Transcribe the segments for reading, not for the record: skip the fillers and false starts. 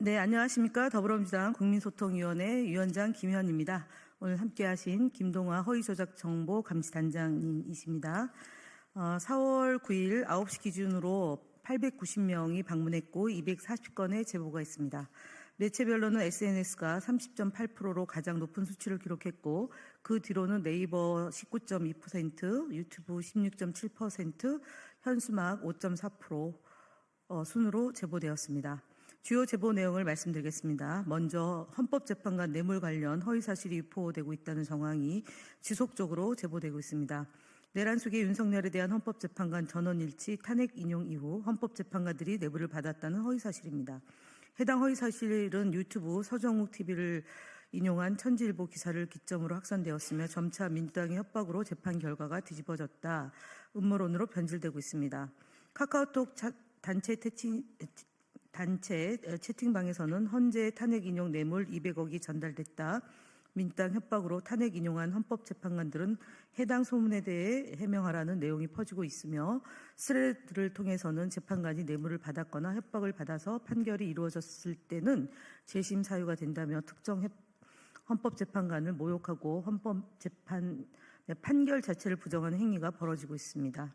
네, 안녕하십니까. 더불어민주당 국민소통위원회 위원장 김현입니다. 오늘 함께하신 김동화 허위조작정보감시단장님이십니다. 4월 9일 9시 기준으로 890명이 방문했고 240건의 제보가 있습니다. 매체별로는 SNS가 30.8%로 가장 높은 수치를 기록했고 그 뒤로는 네이버 19.2%, 유튜브 16.7%, 현수막 5.4% 순으로 제보되었습니다. 주요 제보 내용을 말씀드리겠습니다. 먼저 헌법재판관 뇌물 관련 허위사실이 유포되고 있다는 정황이 지속적으로 제보되고 있습니다. 내란 속의 윤석열에 대한 헌법재판관 전원일치 탄핵 인용 이후 헌법재판관들이 뇌물을 받았다는 허위사실입니다. 해당 허위사실은 유튜브 서정욱 TV를 인용한 천지일보 기사를 기점으로 확산되었으며 점차 민주당의 협박으로 재판 결과가 뒤집어졌다. 음모론으로 변질되고 있습니다. 카카오톡 단체 채팅방에서는 헌재 탄핵 인용 뇌물 200억이 전달됐다. 민주당 협박으로 탄핵 인용한 헌법재판관들은 해당 소문에 대해 해명하라는 내용이 퍼지고 있으며 스레드를 통해서는 재판관이 뇌물을 받았거나 협박을 받아서 판결이 이루어졌을 때는 재심 사유가 된다며 특정 헌법재판관을 모욕하고 판결 자체를 부정하는 행위가 벌어지고 있습니다.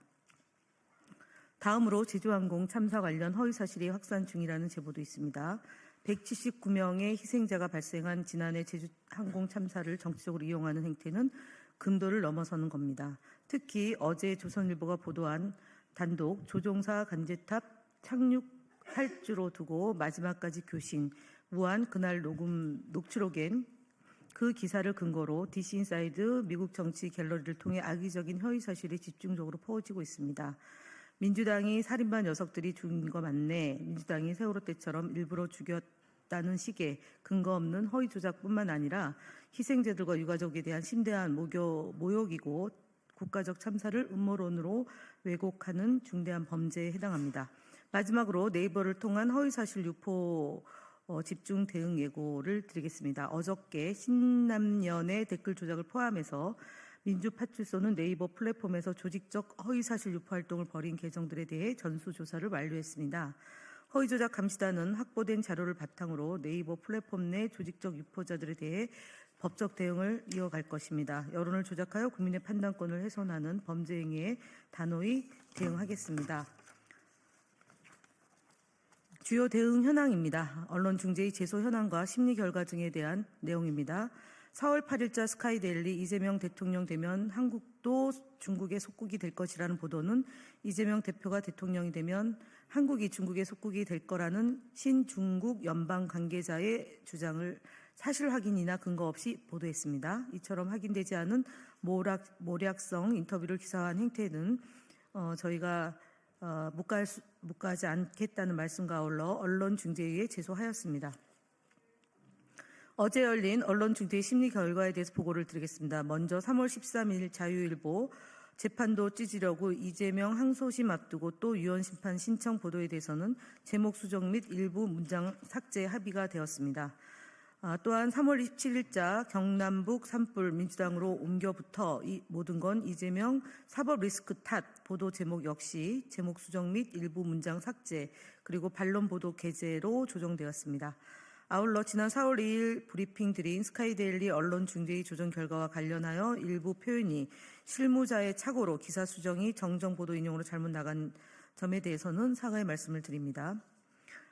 다음으로 제주항공 참사 관련 허위사실이 확산 중이라는 제보도 있습니다. 179명의 희생자가 발생한 지난해 제주항공 참사를 정치적으로 이용하는 행태는 금도를 넘어서는 겁니다. 특히 어제 조선일보가 보도한 단독 조종사 간제탑 착륙 탈주로 두고 마지막까지 교신, 무한 그날 녹취록엔 그 기사를 근거로 DC인사이드 미국 정치 갤러리를 통해 악의적인 허위사실이 집중적으로 퍼지고 있습니다. 민주당이 살인마 녀석들이 죽인 거 맞네. 민주당이 세월호 때처럼 일부러 죽였다는 식의 근거 없는 허위 조작뿐만 아니라 희생자들과 유가족에 대한 심대한 모욕이고 국가적 참사를 음모론으로 왜곡하는 중대한 범죄에 해당합니다. 마지막으로 네이버를 통한 허위사실 유포 집중 대응 예고를 드리겠습니다. 어저께 신남연의 댓글 조작을 포함해서 민주파출소는 네이버 플랫폼에서 조직적 허위사실 유포 활동을 벌인 계정들에 대해 전수조사를 완료했습니다. 허위조작 감시단은 확보된 자료를 바탕으로 네이버 플랫폼 내 조직적 유포자들에 대해 법적 대응을 이어갈 것입니다. 여론을 조작하여 국민의 판단권을 훼손하는 범죄 행위에 단호히 대응하겠습니다. 주요 대응 현황입니다. 언론중재의 제소 현황과 심리 결과 등에 대한 내용입니다. 4월 8일자 스카이데일리 이재명 대통령 되면 한국도 중국의 속국이 될 것이라는 보도는 이재명 대표가 대통령이 되면 한국이 중국의 속국이 될 거라는 신중국 연방 관계자의 주장을 사실 확인이나 근거 없이 보도했습니다. 이처럼 확인되지 않은 모략성 인터뷰를 기사화한 행태는 저희가 묵과하지 않겠다는 말씀과 아울러 언론중재위에 제소하였습니다. 어제 열린 언론중재위 심리 결과에 대해서 보고를 드리겠습니다. 먼저 3월 13일 자유일보 재판도 찢으려고 이재명 항소심 앞두고 또 유언심판 신청 보도에 대해서는 제목 수정 및 일부 문장 삭제 합의가 되었습니다. 또한 3월 27일자 경남북 산불 민주당으로 옮겨부터 이 모든 건 이재명 사법 리스크 탓 보도 제목 역시 제목 수정 및 일부 문장 삭제 그리고 반론 보도 게재로 조정되었습니다. 아울러 지난 4월 2일 브리핑 드린 스카이데일리 언론중재위 조정 결과와 관련하여 일부 표현이 실무자의 착오로 기사 수정이 정정보도 인용으로 잘못 나간 점에 대해서는 사과의 말씀을 드립니다.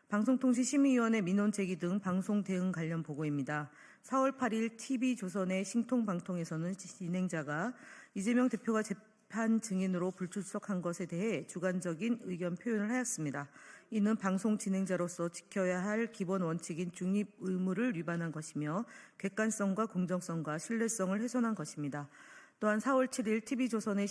방송통신심의위원회 민원 제기 등 방송 대응 관련 보고입니다. 4월 8일 TV조선의 신통방통에서는 진행자가 이재명 대표가 재판 증인으로 불출석한 것에 대해 주관적인 의견 표현을 하였습니다. 이는 방송 진행자로서 지켜야 할 기본 원칙인 중립 의무를 위반한 것이며 객관성과 공정성과 신뢰성을 훼손한 것입니다. 또한 4월 7일 TV조선의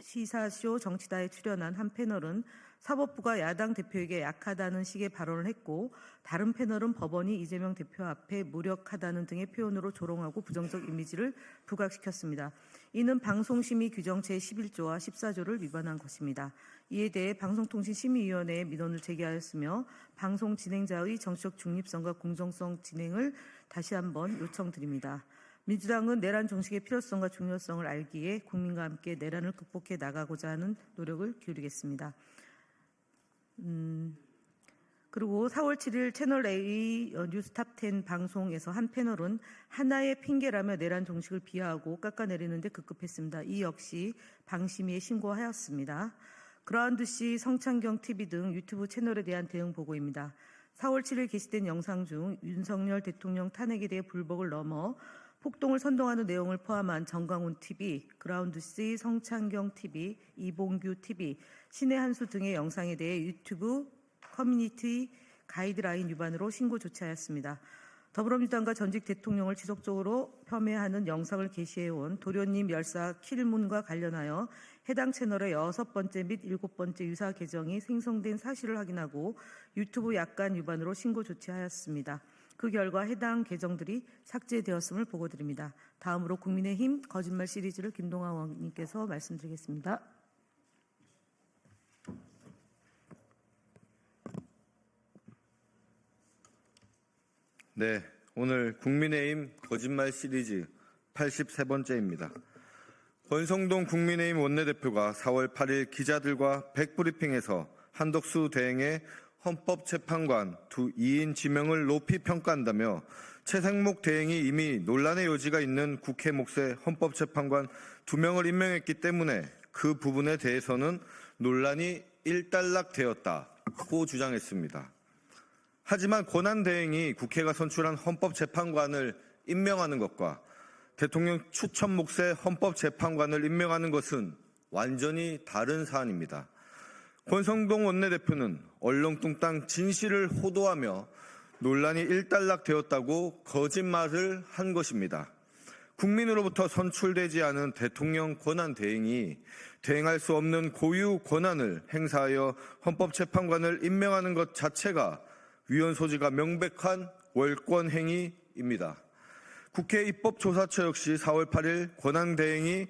시사쇼 정치다에 출연한 한 패널은 사법부가 야당 대표에게 약하다는 식의 발언을 했고 다른 패널은 법원이 이재명 대표 앞에 무력하다는 등의 표현으로 조롱하고 부정적 이미지를 부각시켰습니다. 이는 방송심의 규정 제11조와 14조를 위반한 것입니다. 이에 대해 방송통신심의위원회에 민원을 제기하였으며 방송 진행자의 정치적 중립성과 공정성 진행을 다시 한번 요청드립니다. 민주당은 내란 종식의 필요성과 중요성을 알기에 국민과 함께 내란을 극복해 나가고자 하는 노력을 기울이겠습니다. 그리고 4월 7일 채널A 뉴스탑10 방송에서 한 패널은 하나의 핑계라며 내란 종식을 비하하고 깎아내리는데 급급했습니다. 이 역시 방심위에 신고하였습니다. 그라운드C, 성창경 TV 등 유튜브 채널에 대한 대응 보고입니다. 4월 7일 게시된 영상 중 윤석열 대통령 탄핵에 대해 불복을 넘어 폭동을 선동하는 내용을 포함한 정강훈 TV, 그라운드C, 성창경 TV, 이봉규 TV, 신의 한수 등의 영상에 대해 유튜브 커뮤니티 가이드라인 위반으로 신고 조치하였습니다. 더불어민주당과 전직 대통령을 지속적으로 폄훼하는 영상을 게시해온 도련님 열사 킬문과 관련하여 해당 채널의 6번째 및 7번째 유사 계정이 생성된 사실을 확인하고 유튜브 약관 위반으로 신고 조치하였습니다. 그 결과 해당 계정들이 삭제되었음을 보고드립니다. 다음으로 국민의힘 거짓말 시리즈를 김동완 의원님께서 말씀드리겠습니다. 네, 오늘 국민의힘 거짓말 시리즈 83번째입니다. 권성동 국민의힘 원내대표가 4월 8일 기자들과 백브리핑에서 한덕수 대행의 헌법재판관 2인 지명을 높이 평가한다며 최생목 대행이 이미 논란의 여지가 있는 국회 몫의 헌법재판관 2명을 임명했기 때문에 그 부분에 대해서는 논란이 일단락되었다고 주장했습니다. 하지만 권한대행이 국회가 선출한 헌법재판관을 임명하는 것과 대통령 추천 몫의 헌법재판관을 임명하는 것은 완전히 다른 사안입니다. 권성동 원내대표는 얼렁뚱땅 진실을 호도하며 논란이 일단락되었다고 거짓말을 한 것입니다. 국민으로부터 선출되지 않은 대통령 권한대행이 대행할 수 없는 고유 권한을 행사하여 헌법재판관을 임명하는 것 자체가 위헌 소지가 명백한 월권 행위입니다. 국회 입법조사처 역시 4월 8일 권한대행이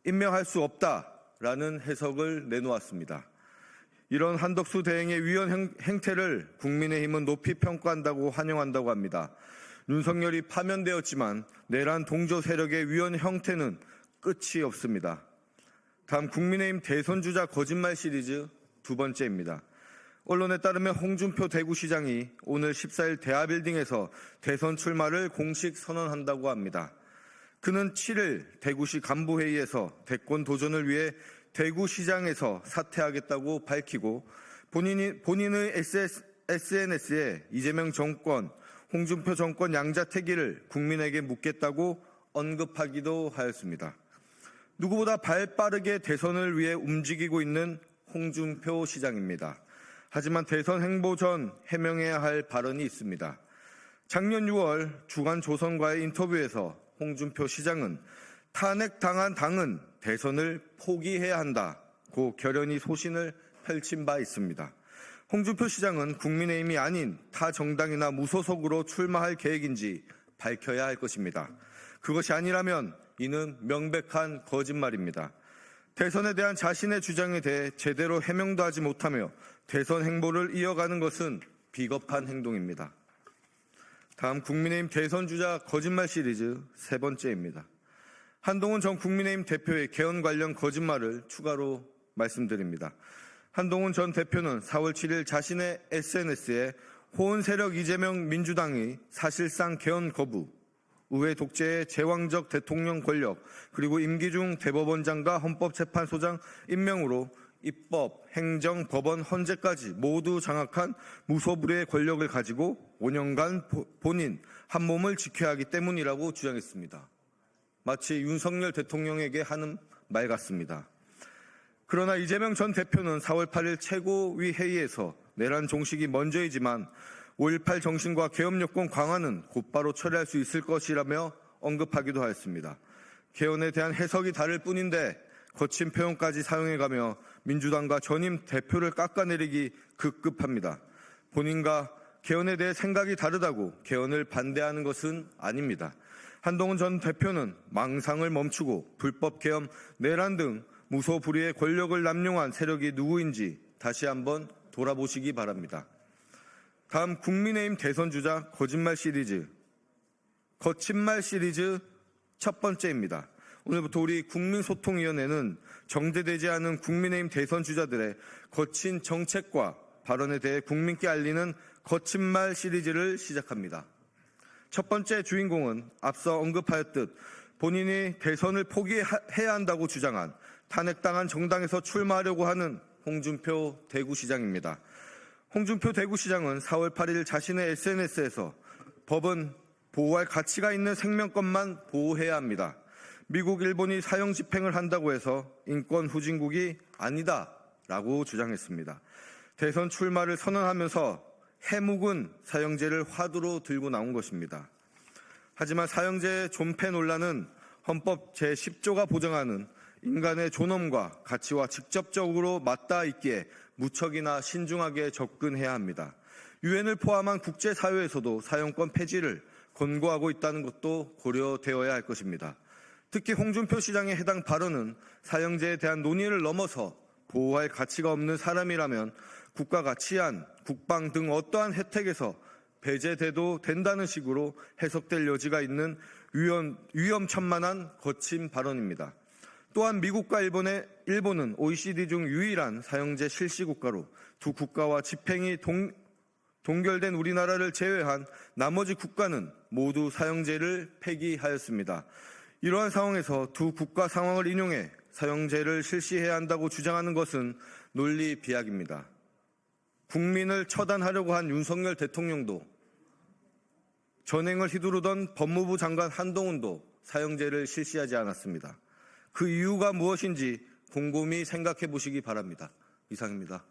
임명할 수 없다라는 해석을 내놓았습니다. 이런 한덕수 대행의 위헌 행태를 국민의힘은 높이 평가한다고 환영한다고 합니다. 윤석열이 파면되었지만 내란 동조 세력의 위헌 형태는 끝이 없습니다. 다음 국민의힘 대선주자 거짓말 시리즈 2번째입니다. 언론에 따르면 홍준표 대구시장이 오늘 14일 대하빌딩에서 대선 출마를 공식 선언한다고 합니다. 그는 7일 대구시 간부회의에서 대권 도전을 위해 대구시장에서 사퇴하겠다고 밝히고 본인의 SNS에 이재명 정권, 홍준표 정권 양자택일을 국민에게 묻겠다고 언급하기도 하였습니다. 누구보다 발빠르게 대선을 위해 움직이고 있는 홍준표 시장입니다. 하지만 대선 행보 전 해명해야 할 발언이 있습니다. 작년 6월 주간조선과의 인터뷰에서 홍준표 시장은 탄핵당한 당은 대선을 포기해야 한다고 결연히 소신을 펼친 바 있습니다. 홍준표 시장은 국민의힘이 아닌 타 정당이나 무소속으로 출마할 계획인지 밝혀야 할 것입니다. 그것이 아니라면 이는 명백한 거짓말입니다. 대선에 대한 자신의 주장에 대해 제대로 해명도 하지 못하며 대선 행보를 이어가는 것은 비겁한 행동입니다. 다음 국민의힘 대선주자 거짓말 시리즈 3번째입니다. 한동훈 전 국민의힘 대표의 개헌 관련 거짓말을 추가로 말씀드립니다. 한동훈 전 대표는 4월 7일 자신의 SNS에 호은 세력 이재명 민주당이 사실상 개헌 거부, 의회 독재의 제왕적 대통령 권력, 그리고 임기 중 대법원장과 헌법재판소장 임명으로 입법, 행정, 법원, 헌재까지 모두 장악한 무소불위의 권력을 가지고 5년간 본인 한 몸을 지켜야 하기 때문이라고 주장했습니다. 마치 윤석열 대통령에게 하는 말 같습니다. 그러나 이재명 전 대표는 4월 8일 최고위 회의에서 내란 종식이 먼저이지만 5.18 정신과 개헌 여건 강화는 곧바로 처리할 수 있을 것이라며 언급하기도 하였습니다. 개헌에 대한 해석이 다를 뿐인데 거친 표현까지 사용해가며 민주당과 전임 대표를 깎아내리기 급급합니다. 본인과 개헌에 대해 생각이 다르다고 개헌을 반대하는 것은 아닙니다. 한동훈 전 대표는 망상을 멈추고 불법 개헌, 내란 등 무소불위의 권력을 남용한 세력이 누구인지 다시 한번 돌아보시기 바랍니다. 다음 국민의힘 대선주자 거짓말 시리즈, 거친말 시리즈 첫 번째입니다. 오늘부터 우리 국민소통위원회는 정제되지 않은 국민의힘 대선주자들의 거친 정책과 발언에 대해 국민께 알리는 거친 말 시리즈를 시작합니다. 첫 번째 주인공은 앞서 언급하였듯 본인이 대선을 포기해야 한다고 주장한 탄핵당한 정당에서 출마하려고 하는 홍준표 대구시장입니다. 홍준표 대구시장은 4월 8일 자신의 SNS에서 법은 보호할 가치가 있는 생명권만 보호해야 합니다. 미국, 일본이 사형 집행을 한다고 해서 인권 후진국이 아니다라고 주장했습니다. 대선 출마를 선언하면서 해묵은 사형제를 화두로 들고 나온 것입니다. 하지만 사형제의 존폐 논란은 헌법 제10조가 보장하는 인간의 존엄과 가치와 직접적으로 맞닿아 있기에 무척이나 신중하게 접근해야 합니다. 유엔을 포함한 국제사회에서도 사형권 폐지를 권고하고 있다는 것도 고려되어야 할 것입니다. 특히 홍준표 시장의 해당 발언은 사형제에 대한 논의를 넘어서 보호할 가치가 없는 사람이라면 국가가 치안, 국방 등 어떠한 혜택에서 배제돼도 된다는 식으로 해석될 여지가 있는 위험천만한 거친 발언입니다. 또한 미국과 일본은 OECD 중 유일한 사형제 실시 국가로 두 국가와 집행이 동결된 우리나라를 제외한 나머지 국가는 모두 사형제를 폐기하였습니다. 이러한 상황에서 두 국가 상황을 인용해 사형제를 실시해야 한다고 주장하는 것은 논리 비약입니다. 국민을 처단하려고 한 윤석열 대통령도 전행을 휘두르던 법무부 장관 한동훈도 사형제를 실시하지 않았습니다. 그 이유가 무엇인지 곰곰이 생각해 보시기 바랍니다. 이상입니다.